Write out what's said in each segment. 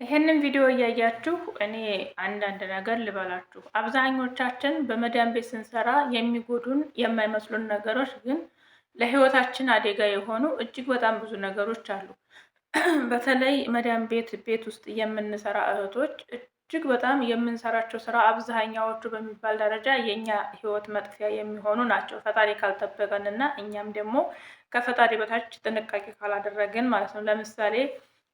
ይሄንን ቪዲዮ እያያችሁ እኔ አንዳንድ ነገር ልበላችሁ። አብዛኞቻችን በመዳን ቤት ስንሰራ የሚጎዱን የማይመስሉን ነገሮች ግን ለህይወታችን አደጋ የሆኑ እጅግ በጣም ብዙ ነገሮች አሉ። በተለይ መዳን ቤት ውስጥ የምንሰራ እህቶች እጅግ በጣም የምንሰራቸው ስራ አብዛኛዎቹ በሚባል ደረጃ የኛ ህይወት መጥፊያ የሚሆኑ ናቸው። ፈጣሪ ካልጠበቀን እና እኛም ደግሞ ከፈጣሪ በታች ጥንቃቄ ካላደረግን ማለት ነው። ለምሳሌ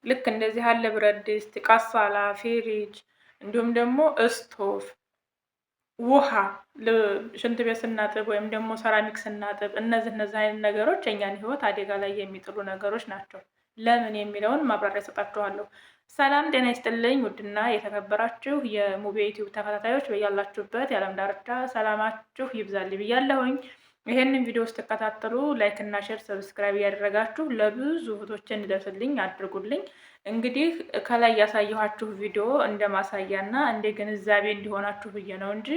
ልክ እንደዚህ ያለ ብረት ድስት፣ ቃሳላ፣ ፌሪጅ እንዲሁም ደግሞ እስቶፍ፣ ውሃ ሽንት ቤት ስናጥብ ወይም ደግሞ ሰራሚክ ስናጥብ እነዚህ አይነት ነገሮች የኛን ህይወት አደጋ ላይ የሚጥሉ ነገሮች ናቸው። ለምን የሚለውን ማብራሪያ ሰጣችኋለሁ። ሰላም ጤና ይስጥልኝ። ውድና የተከበራችሁ የሙቤ ዩቲዩብ ተከታታዮች በያላችሁበት የዓለም ዳርቻ ሰላማችሁ ይብዛል ብያለሁኝ። ይሄንን ቪዲዮ ስትከታተሉ ላይክ እና ሼር ሰብስክራይብ እያደረጋችሁ ለብዙ እህቶች እንዲደርስልኝ አድርጉልኝ። እንግዲህ ከላይ ያሳየኋችሁ ቪዲዮ እንደ ማሳያ እና እንደ ግንዛቤ እንዲሆናችሁ ብዬ ነው እንጂ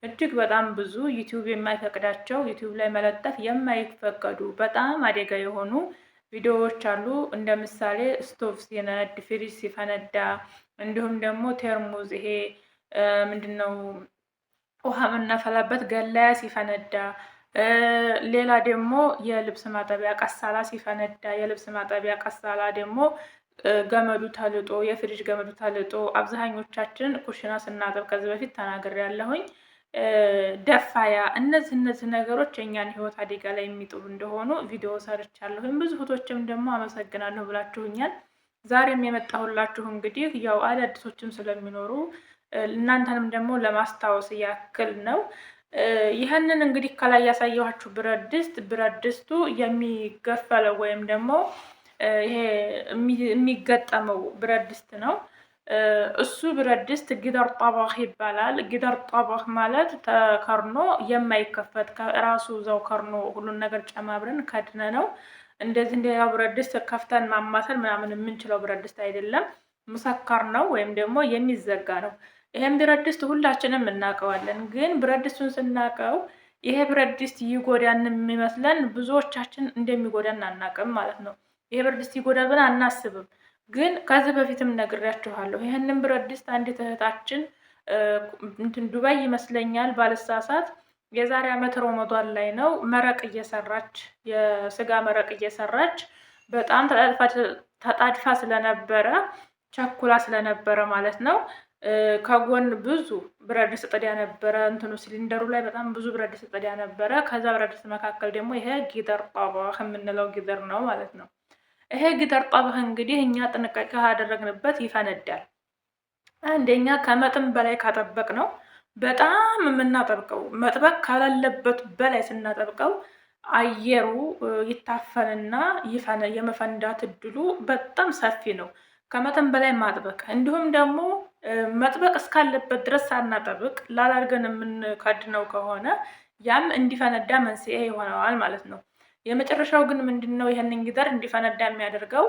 እጅግ በጣም ብዙ ዩቲዩብ የማይፈቅዳቸው ዩቲዩብ ላይ መለጠፍ የማይፈቀዱ በጣም አደጋ የሆኑ ቪዲዮዎች አሉ። እንደ ምሳሌ ስቶቭ ሲነድ፣ ፍሪጅ ሲፈነዳ፣ እንዲሁም ደግሞ ቴርሙዝ ይሄ ምንድነው ውሃ የምናፈላበት ገላያ ሲፈነዳ፣ ሌላ ደግሞ የልብስ ማጠቢያ ቀሳላ ሲፈነዳ፣ የልብስ ማጠቢያ ቀሳላ ደግሞ ገመዱ ተልጦ የፍሪጅ ገመዱ ተልጦ አብዛኞቻችን ኩሽና ስናጥብ ከዚህ በፊት ተናግሬያለሁኝ። ደፋያ እነዚህ ነገሮች የእኛን ህይወት አደጋ ላይ የሚጥሉ እንደሆኑ ቪዲዮ ሰርቻለሁኝ። ብዙ እህቶችም ደግሞ አመሰግናለሁ ብላችሁኛል። ዛሬም የመጣሁላችሁ እንግዲህ ያው አዳዲሶችም ስለሚኖሩ እናንተንም ደግሞ ለማስታወስ ያክል ነው። ይህንን እንግዲህ ከላይ ያሳየኋችሁ ብረት ድስቱ የሚገፈለው ወይም ደግሞ ይሄ የሚገጠመው ብረት ድስት ነው። እሱ ብረት ድስት ጊደር ጠባህ ይባላል። ጊደር ጠባህ ማለት ተከርኖ የማይከፈት ራሱ እዛው ከርኖ ሁሉን ነገር ጨማብረን ከድነ ነው። እንደዚህ እንደ ብረት ድስት ከፍተን ማማሰል ምናምን የምንችለው ብረት ድስት አይደለም። ሙሰካር ነው ወይም ደግሞ የሚዘጋ ነው። ይሄን ብረት ድስት ሁላችንም እናውቀዋለን። ግን ብረት ድስቱን ስናውቀው ይሄ ብረት ድስት ይጎዳን የሚመስለን ብዙዎቻችን እንደሚጎዳን አናውቅም ማለት ነው። ይሄ ብረት ድስት ይጎዳል ብለን አናስብም። ግን ከዚህ በፊትም ነግሬያችኋለሁ። ይሄንን ብረት ድስት አንዲት እህታችን ዱባይ ይመስለኛል ባልሳሳት የዛሬ ዓመት ረመዷን ላይ ነው መረቅ እየሰራች የስጋ መረቅ እየሰራች በጣም ተጣድፋ ስለነበረ ቸኩላ ስለነበረ ማለት ነው። ከጎን ብዙ ብረት ድስት ጥዳ ነበረ። እንትኑ ሲሊንደሩ ላይ በጣም ብዙ ብረት ድስት ጥዳ ነበረ። ከዛ ብረት ድስት መካከል ደግሞ ይሄ ጊደር ጠባህ የምንለው ጊደር ነው ማለት ነው። ይሄ ጊደር ጠባህ እንግዲህ እኛ ጥንቃቄ ካደረግንበት ይፈነዳል። አንደኛ ከመጠን በላይ ካጠበቅ ነው በጣም የምናጠብቀው መጥበቅ ካላለበት በላይ ስናጠብቀው አየሩ ይታፈንና የመፈንዳት እድሉ በጣም ሰፊ ነው። ከመጠን በላይ ማጥበቅ እንዲሁም ደግሞ መጥበቅ እስካለበት ድረስ ሳናጠብቅ ላላርገን የምንከድነው ከሆነ ያም እንዲፈነዳ መንስኤ ይሆነዋል ማለት ነው። የመጨረሻው ግን ምንድነው? ይሄንን ጊደር እንዲፈነዳ የሚያደርገው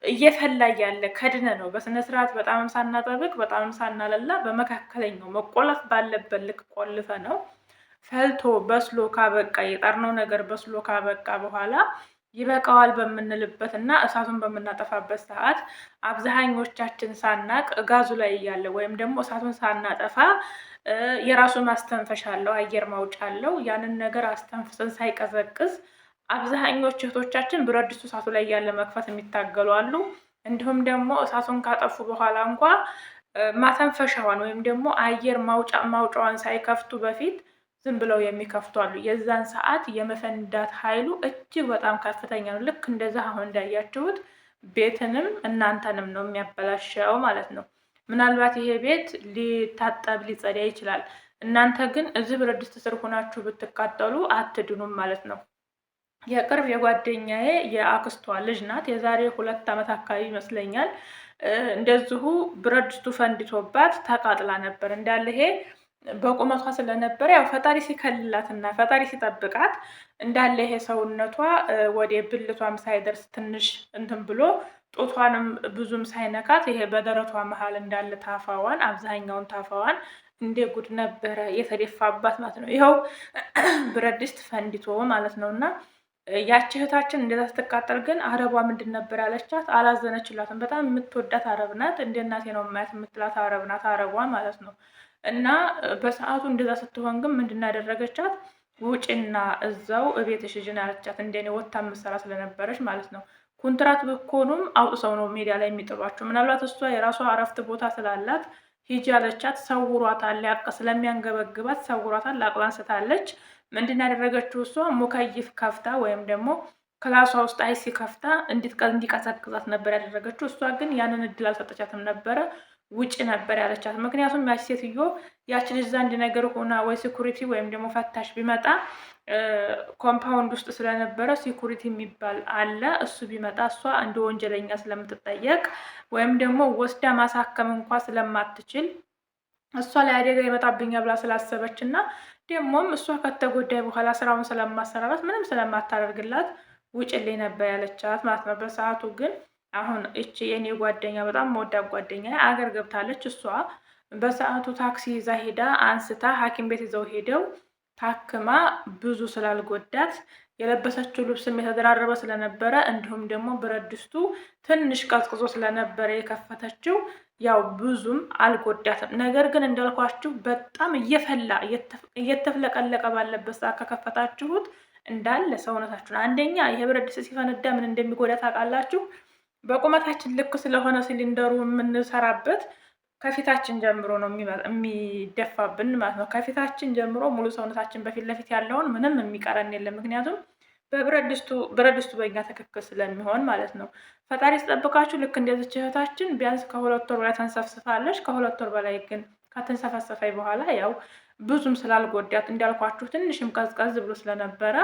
እየፈላ ያለ ከድነ ነው። በስነ ስርዓት በጣም ሳናጠብቅ በጣም ሳናለላ በመካከለኛው መቆለፍ ባለበት ልክ ቆልፈ ነው ፈልቶ በስሎ ካበቃ የጣርነው ነገር በስሎ ካበቃ በኋላ ይበቃዋል በምንልበት እና እሳቱን በምናጠፋበት ሰዓት አብዛኞቻችን ሳናቅ ጋዙ ላይ እያለ ወይም ደግሞ እሳቱን ሳናጠፋ የራሱ ማስተንፈሻ አለው፣ አየር ማውጫ አለው። ያንን ነገር አስተንፍሰን ሳይቀዘቅዝ አብዛኞቹ እህቶቻችን ብረት ድስቱ እሳቱ ላይ ያለ መክፈት የሚታገሉ አሉ። እንዲሁም ደግሞ እሳቱን ካጠፉ በኋላ እንኳ ማተንፈሻዋን ወይም ደግሞ አየር ማውጫዋን ሳይከፍቱ በፊት ዝም ብለው የሚከፍቱ አሉ። የዛን ሰዓት የመፈንዳት ኃይሉ እጅግ በጣም ከፍተኛ ነው። ልክ እንደዛ አሁን እንዳያችሁት ቤትንም እናንተንም ነው የሚያበላሸው ማለት ነው። ምናልባት ይሄ ቤት ሊታጠብ ሊጸዳ ይችላል። እናንተ ግን እዚህ ብረት ድስት ስር ሆናችሁ ብትቃጠሉ አትድኑም ማለት ነው። የቅርብ የጓደኛዬ የአክስቷ ልጅ ናት። የዛሬ 2 ዓመት አካባቢ ይመስለኛል እንደዚሁ ብረት ድስቱ ፈንድቶባት ተቃጥላ ነበር። እንዳለ ይሄ በቁመቷ ስለነበረ ያው ፈጣሪ ሲከልላትና ፈጣሪ ሲጠብቃት እንዳለ ይሄ ሰውነቷ ወደ ብልቷም ሳይደርስ ትንሽ እንትን ብሎ ጡቷንም ብዙም ሳይነካት ይሄ በደረቷ መሀል እንዳለ ታፋዋን አብዛኛውን ታፋዋን እንደ ጉድ ነበረ የተደፋባት ማለት ነው። ይኸው ብረት ድስት ፈንድቶ ማለት ነው። እና ያቺ እህታችን እንደዛ ስትቃጠል ግን አረቧ ምንድን ነበር ያለቻት? አላዘነችላትም። በጣም የምትወዳት አረብ ናት። እንደ እናቴ ነው ማየት የምትላት አረብ ናት፣ አረቧ ማለት ነው። እና በሰዓቱ እንደዛ ስትሆን ግን ምንድን ያደረገቻት? ውጭና እዛው እቤትሽ ሂጂና ያለቻት። እንደኔ ወታ ምሰራ ስለነበረች ማለት ነው። ኮንትራት ብኮኑም አውጥሰው ነው ሜዲያ ላይ የሚጥሏቸው። ምናልባት እሷ የራሷ እረፍት ቦታ ስላላት ሂጂ ያለቻት ሰውሯታል። ያቀ ስለሚያንገበግባት ሰውሯታል። አቅላን ስታለች። ምንድን ያደረገችው? እሷ ሙከይፍ ከፍታ ወይም ደግሞ ክላሷ ውስጥ አይሲ ከፍታ እንዲቀዘቅዛት ነበር ያደረገችው። እሷ ግን ያንን እድል አልሰጠቻትም ነበረ። ውጭ ነበር ያለቻት። ምክንያቱም ያች ሴትዮ ያች ልጅ ዘንድ ነገር ሆና ወይ ሲኩሪቲ ወይም ደግሞ ፈታሽ ቢመጣ ኮምፓውንድ ውስጥ ስለነበረ ሲኩሪቲ የሚባል አለ። እሱ ቢመጣ እሷ እንደ ወንጀለኛ ስለምትጠየቅ ወይም ደግሞ ወስዳ ማሳከም እንኳ ስለማትችል እሷ ላይ አደጋ ይመጣብኛ ብላ ስላሰበች እና ደግሞም እሷ ከተጎዳይ በኋላ ስራውን ስለማሰራራት ምንም ስለማታደርግላት ውጭልኝ ነበር ያለቻት ማለት ነው። በሰዓቱ ግን አሁን እቺ የኔ ጓደኛ በጣም መወዳት ጓደኛ አገር ገብታለች። እሷ በሰዓቱ ታክሲ ይዛ ሄዳ አንስታ ሐኪም ቤት ይዘው ሄደው ታክማ ብዙ ስላልጎዳት የለበሰችው ልብስም የተደራረበ ስለነበረ እንዲሁም ደግሞ ብረት ድስቱ ትንሽ ቀዝቅዞ ስለነበረ የከፈተችው ያው ብዙም አልጎዳትም። ነገር ግን እንዳልኳችሁ በጣም እየፈላ እየተፍለቀለቀ ባለበት ሰዓት ከከፈታችሁት እንዳለ ሰውነታችሁን አንደኛ ይሄ ብረት ድስት ሲፈነዳ ምን እንደሚጎዳ ታውቃላችሁ? በቁመታችን ልክ ስለሆነ ሲሊንደሩ የምንሰራበት ከፊታችን ጀምሮ ነው የሚደፋብን ማለት ነው። ከፊታችን ጀምሮ ሙሉ ሰውነታችን በፊት ለፊት ያለውን ምንም የሚቀረን የለም። ምክንያቱም ብረት ድስቱ በእኛ ትክክል ስለሚሆን ማለት ነው። ፈጣሪ ስጠብቃችሁ ልክ እንደዚች እህታችን ቢያንስ ከ2 ወር በላይ ተንሰፍስፋለች። ከ2 ወር በላይ ግን ከተንሰፈሰፈኝ በኋላ ያው ብዙም ስላልጎዳት እንዳልኳችሁ ትንሽም ቀዝቀዝ ብሎ ስለነበረ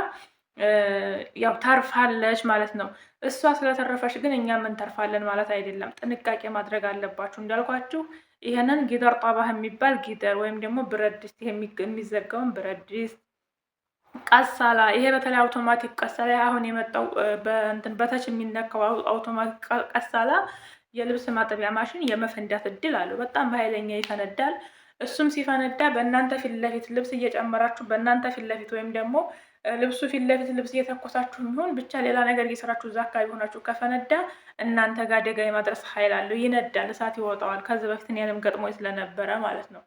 ያው ታርፋለች ማለት ነው። እሷ ስለተረፈች ግን እኛ ምን ተርፋለን ማለት አይደለም። ጥንቃቄ ማድረግ አለባችሁ እንዳልኳችሁ። ይሄንን ጊደር ጣባህ የሚባል ጊደር ወይም ደግሞ ብረት ድስት የሚዘጋውን ብረት ድስት ቀሳላ፣ ይሄ በተለይ አውቶማቲክ ቀሳላ አሁን የመጣው በተች የሚነካው አውቶማቲክ ቀሳላ የልብስ ማጠቢያ ማሽን የመፈንዳት እድል አለው። በጣም በኃይለኛ ይፈነዳል። እሱም ሲፈነዳ በእናንተ ፊት ለፊት ልብስ እየጨመራችሁ በእናንተ ፊት ለፊት ወይም ደግሞ ልብሱ ፊት ለፊት ልብስ እየተኮሳችሁ የሚሆን ብቻ ሌላ ነገር እየሰራችሁ እዛ አካባቢ ሆናችሁ ከፈነዳ እናንተ ጋር አደጋ የማድረስ ኃይል አለው። ይነዳል፣ እሳት ይወጣዋል። ከዚህ በፊት እኔንም ገጥሞኝ ስለነበረ ማለት ነው።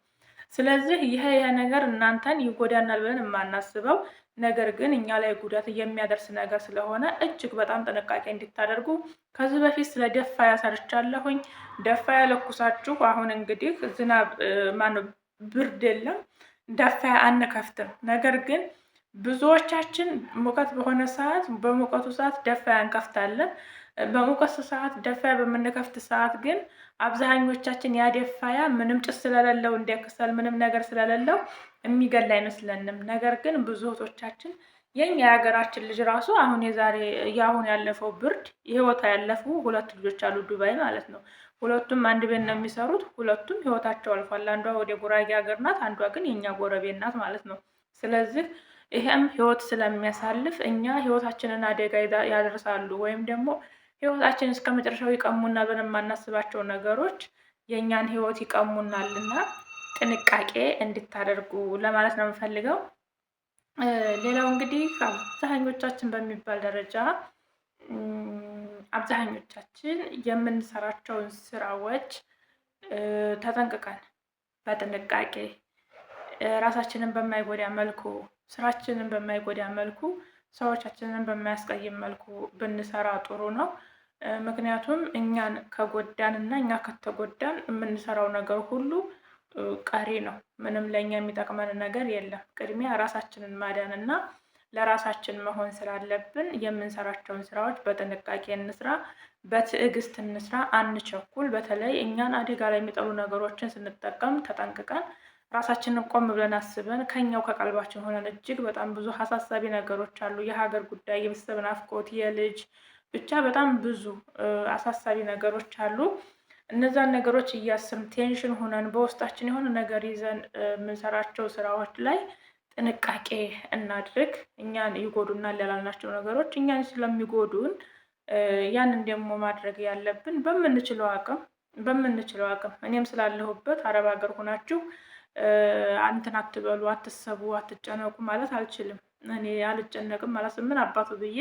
ስለዚህ ይሄ ነገር እናንተን ይጎዳናል ብለን የማናስበው ነገር ግን እኛ ላይ ጉዳት የሚያደርስ ነገር ስለሆነ እጅግ በጣም ጥንቃቄ እንድታደርጉ ከዚህ በፊት ስለ ደፋያ ሰርቻለሁኝ። ደፋያ ለኩሳችሁ አሁን እንግዲህ ዝናብ ማነው ብርድ የለም ደፋያ አንከፍትም። ነገር ግን ብዙዎቻችን ሙቀት በሆነ ሰዓት በሙቀቱ ሰዓት ደፋያ እንከፍታለን። በሙቀት ሰዓት ደፋያ በምንከፍት ሰዓት ግን አብዛኞቻችን ያደፋያ ምንም ጭስ ስለሌለው እንዲያክሰል ምንም ነገር ስለሌለው የሚገል አይመስለንም። ነገር ግን ብዙ እህቶቻችን የኛ የሀገራችን ልጅ ራሱ አሁን የአሁን ያለፈው ብርድ ህይወታ ያለፉ 2 ልጆች አሉ ዱባይ ማለት ነው። ሁለቱም አንድ ቤት ነው የሚሰሩት። ሁለቱም ህይወታቸው አልፏል። አንዷ ወደ ጉራጌ ሀገር ናት፣ አንዷ ግን የኛ ጎረቤት ናት ማለት ነው። ስለዚህ ይሄም ህይወት ስለሚያሳልፍ እኛ ህይወታችንን አደጋ ያደርሳሉ ወይም ደግሞ ህይወታችን እስከ መጨረሻው ይቀሙናል ብለን የማናስባቸው ነገሮች የእኛን ህይወት ይቀሙናልና ጥንቃቄ እንድታደርጉ ለማለት ነው የምፈልገው። ሌላው እንግዲህ አብዛኞቻችን በሚባል ደረጃ አብዛኞቻችን የምንሰራቸውን ስራዎች ተጠንቅቀን በጥንቃቄ ራሳችንን በማይጎዳ መልኩ ስራችንን በማይጎዳ መልኩ ሰዎቻችንን በማያስቀይም መልኩ ብንሰራ ጥሩ ነው። ምክንያቱም እኛን ከጎዳን እና እኛ ከተጎዳን የምንሰራው ነገር ሁሉ ቀሪ ነው። ምንም ለእኛ የሚጠቅመን ነገር የለም። ቅድሚያ ራሳችንን ማዳን እና ለራሳችን መሆን ስላለብን የምንሰራቸውን ስራዎች በጥንቃቄ እንስራ፣ በትዕግስት እንስራ፣ አንቸኩል። በተለይ እኛን አደጋ ላይ የሚጠሉ ነገሮችን ስንጠቀም ተጠንቅቀን ራሳችንን ቆም ብለን አስበን ከኛው ከቀልባችን ሆነን እጅግ በጣም ብዙ አሳሳቢ ነገሮች አሉ። የሀገር ጉዳይ፣ የቤተሰብ ናፍቆት፣ የልጅ ብቻ በጣም ብዙ አሳሳቢ ነገሮች አሉ። እነዛን ነገሮች እያስብን ቴንሽን ሆነን በውስጣችን የሆነ ነገር ይዘን የምንሰራቸው ስራዎች ላይ ጥንቃቄ እናድርግ። እኛን ይጎዱናል ያላልናቸው ነገሮች እኛን ስለሚጎዱን ያንን ደግሞ ማድረግ ያለብን በምንችለው አቅም እኔም ስላለሁበት አረብ ሀገር ሆናችሁ እንትን አትበሉ፣ አትሰቡ፣ አትጨነቁ ማለት አልችልም። እኔ አልጨነቅም አላስብም ምን አባቱ ብዬ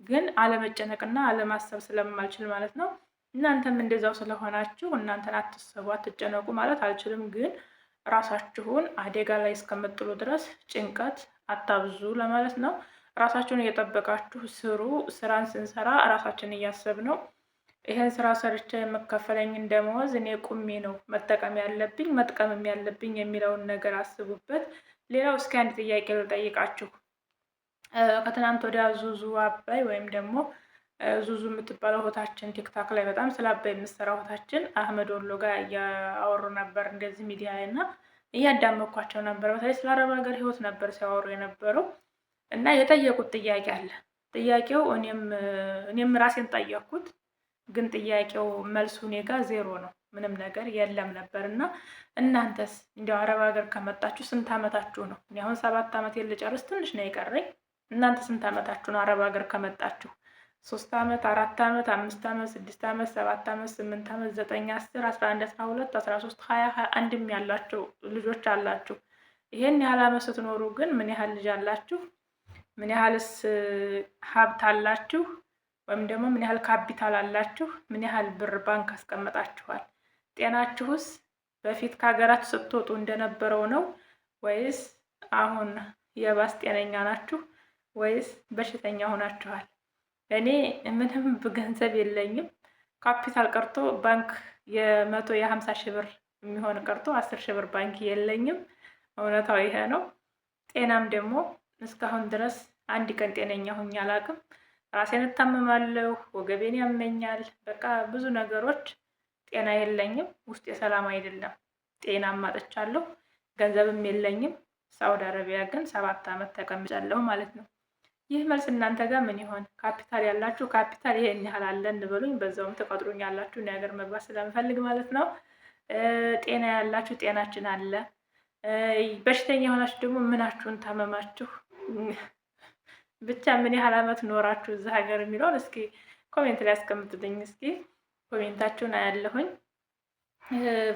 ግን አለመጨነቅና አለማሰብ ስለማልችል ማለት ነው። እናንተም እንደዛው ስለሆናችሁ እናንተን አትሰቡ አትጨነቁ ማለት አልችልም፣ ግን ራሳችሁን አደጋ ላይ እስከምጥሉ ድረስ ጭንቀት አታብዙ ለማለት ነው። ራሳችሁን እየጠበቃችሁ ስሩ። ስራን ስንሰራ ራሳችን እያሰብ ነው ይሄን ስራ ሰርቼ የምከፈለኝን ደመወዝ እኔ ቁሜ ነው መጠቀም ያለብኝ መጥቀምም ያለብኝ የሚለውን ነገር አስቡበት። ሌላው እስኪ አንድ ጥያቄ ልጠይቃችሁ። ከትናንት ወዲያ ዙዙ አባይ ወይም ደግሞ ዙዙ የምትባለው እህታችን ቲክታክ ላይ በጣም ስለ አባይ የምትሰራ እህታችን አህመድ ወሎ ጋር እያወሩ ነበር እንደዚህ ሚዲያ ላይ እና እያዳመኳቸው ነበር። በተለይ ስለ አረብ ሀገር ህይወት ነበር ሲያወሩ የነበረው እና የጠየቁት ጥያቄ አለ። ጥያቄው እኔም ራሴን ጠየቅኩት፣ ግን ጥያቄው መልሱ እኔ ጋር ዜሮ ነው፣ ምንም ነገር የለም ነበር እና እናንተስ እንዲያው አረብ ሀገር ከመጣችሁ ስንት አመታችሁ ነው? እኔ አሁን 7 ዓመት ልጨርስ ትንሽ ነው የቀረኝ። እናንተ ስንት አመታችሁ ነው አረብ ሀገር ከመጣችሁ? 3 ዓመት፣ 4 ዓመት፣ 5 ዓመት፣ 6 ዓመት፣ 7 ዓመት፣ 8 ዓመት፣ 9፣ 10፣ 11፣ 12፣ 13፣ 20፣ 21ም ያላችሁ ልጆች አላችሁ። ይሄን ያህል ዓመት ስትኖሩ ግን ምን ያህል ልጅ አላችሁ? ምን ያህልስ ሀብት አላችሁ? ወይም ደግሞ ምን ያህል ካፒታል አላችሁ? ምን ያህል ብር ባንክ አስቀምጣችኋል? ጤናችሁስ በፊት ከሀገራችሁ ስትወጡ እንደነበረው ነው ወይስ አሁን የባስ ጤነኛ ናችሁ ወይስ በሽተኛ ሆናችኋል? እኔ ምንም ገንዘብ የለኝም። ካፒታል ቀርቶ ባንክ የ150 ሺህ ብር የሚሆን ቀርቶ 10 ሺህ ብር ባንክ የለኝም። እውነታው ይሄ ነው። ጤናም ደግሞ እስካሁን ድረስ አንድ ቀን ጤነኛ ሁኜ አላውቅም። ራሴን እታመማለሁ፣ ወገቤን ያመኛል፣ በቃ ብዙ ነገሮች ጤና የለኝም። ውስጤ ሰላም አይደለም። ጤናም አጥቻለሁ፣ ገንዘብም የለኝም። ሳውዲ አረቢያ ግን 7 ዓመት ተቀምጫለሁ ማለት ነው። ይህ መልስ እናንተ ጋር ምን ይሆን? ካፒታል ያላችሁ ካፒታል ይሄን ያህል አለ እንበሉኝ፣ በዛውም ተቆጥሩኝ ያላችሁ እኔ ሀገር መግባት ስለምፈልግ ማለት ነው። ጤና ያላችሁ ጤናችን አለ። በሽተኛ የሆናችሁ ደግሞ ምናችሁን ታመማችሁ? ብቻ ምን ያህል ዓመት ኖራችሁ እዛ ሀገር የሚለውን እስኪ ኮሜንት ላይ አስቀምጡልኝ። እስኪ ኮሜንታችሁን አያለሁኝ።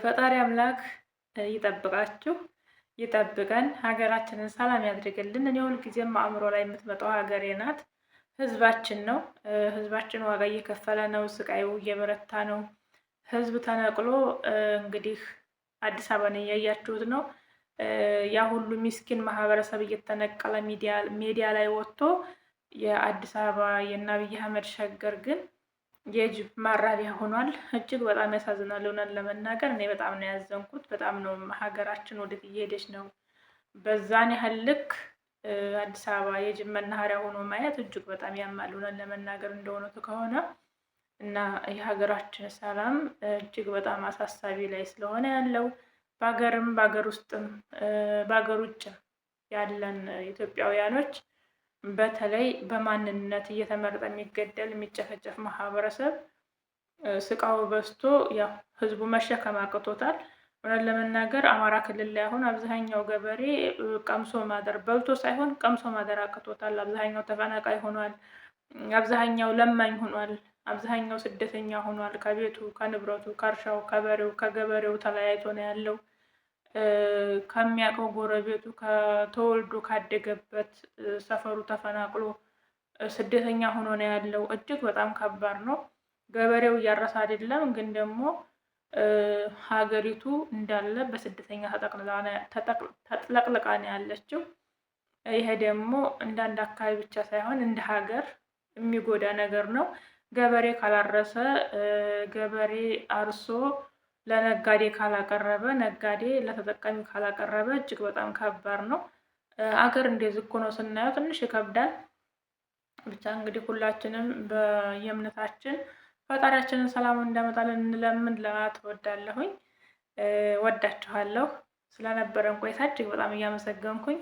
ፈጣሪ አምላክ ይጠብቃችሁ ይጠብቀን፣ ሀገራችንን ሰላም ያድርግልን። እኔ ሁልጊዜም አእምሮ ላይ የምትመጣው ሀገሬ ናት፣ ህዝባችን ነው። ህዝባችን ዋጋ እየከፈለ ነው፣ ስቃዩ እየበረታ ነው። ህዝብ ተነቅሎ እንግዲህ አዲስ አበባን እያያችሁት ነው። ያ ሁሉ ሚስኪን ማህበረሰብ እየተነቀለ ሚዲያ ላይ ወጥቶ የአዲስ አበባ የአብይ አህመድ ሸገር ግን የጅብ ማራቢያ ሆኗል። እጅግ በጣም ያሳዝናል። እውነት ለመናገር እኔ በጣም ነው ያዘንኩት። በጣም ነው ሀገራችን ወዴት እየሄደች ነው። በዛን ያህል ልክ አዲስ አበባ የጅብ መናኸሪያ ሆኖ ማየት እጅግ በጣም ያማል። እውነት ለመናገር እንደሆነቱ ከሆነ እና የሀገራችን ሰላም እጅግ በጣም አሳሳቢ ላይ ስለሆነ ያለው በሀገርም በሀገር ውስጥም በሀገር ውጭም ያለን ኢትዮጵያውያኖች በተለይ በማንነት እየተመረጠ የሚገደል የሚጨፈጨፍ ማህበረሰብ ስቃው በዝቶ ያው ህዝቡ መሸከም አቅቶታል። እውነት ለመናገር አማራ ክልል ላይ አሁን አብዛኛው ገበሬ ቀምሶ ማደር በልቶ ሳይሆን ቀምሶ ማደር አቅቶታል። አብዛኛው ተፈናቃይ ሆኗል። አብዛኛው ለማኝ ሆኗል። አብዛኛው ስደተኛ ሆኗል። ከቤቱ ከንብረቱ ከእርሻው ከገበሬው ተለያይቶ ነው ያለው። ከሚያውቀው ጎረቤቱ ከተወልዶ ካደገበት ሰፈሩ ተፈናቅሎ ስደተኛ ሆኖ ነው ያለው። እጅግ በጣም ከባድ ነው። ገበሬው እያረሰ አይደለም፣ ግን ደግሞ ሀገሪቱ እንዳለ በስደተኛ ተጥለቅልቃ ነው ያለችው። ይሄ ደግሞ እንዳንድ አካባቢ ብቻ ሳይሆን እንደ ሀገር የሚጎዳ ነገር ነው። ገበሬ ካላረሰ ገበሬ አርሶ ለነጋዴ ካላቀረበ ነጋዴ ለተጠቃሚ ካላቀረበ እጅግ በጣም ከባድ ነው። አገር እንደዚህ እኮ ነው ስናየው ትንሽ ይከብዳል። ብቻ እንግዲህ ሁላችንም በየእምነታችን ፈጣሪያችንን ሰላሙን እንዳመጣልን እንለምን ለማለት እወዳለሁኝ። ወዳችኋለሁ። ስለነበረን ቆይታ እጅግ በጣም እያመሰገንኩኝ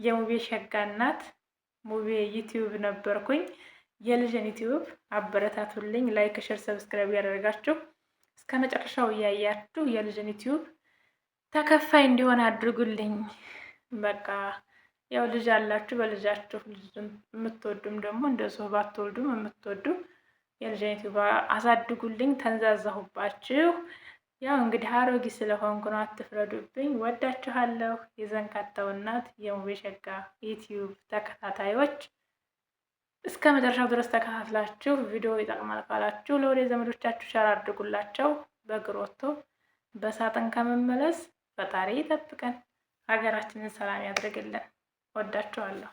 የሙቤ ሸጋ እናት ሙቤ ዩቲዩብ ነበርኩኝ። የልጅን ዩቲዩብ አበረታቱልኝ። ላይክ፣ ሼር፣ ሰብስክራይብ ያደረጋችሁ እስከ መጨረሻው እያያችሁ የልጅን ዩቲዩብ ተከፋይ እንዲሆን አድርጉልኝ። በቃ ያው ልጅ አላችሁ፣ በልጃችሁ ልጅን የምትወዱም ደግሞ እንደዚሁ ባትወልዱም የምትወዱ የልጅን ዩቲዩብ አሳድጉልኝ። ተንዛዛሁባችሁ። ያው እንግዲህ አሮጊት ስለሆንኩ ነው፣ አትፍረዱብኝ። ወዳችኋለሁ። የዘንካታው እናት የሙቤ ሸጋ ዩቲዩብ ተከታታዮች እስከ መጨረሻው ድረስ ተከታትላችሁ ቪዲዮ ይጠቅማል ካላችሁ ለወደ ዘመዶቻችሁ ሸር አድርጉላቸው። በእግር ወጥቶ በሳጥን ከመመለስ ፈጣሪ ይጠብቀን፣ ሀገራችንን ሰላም ያድርግልን። ወዳችኋለሁ።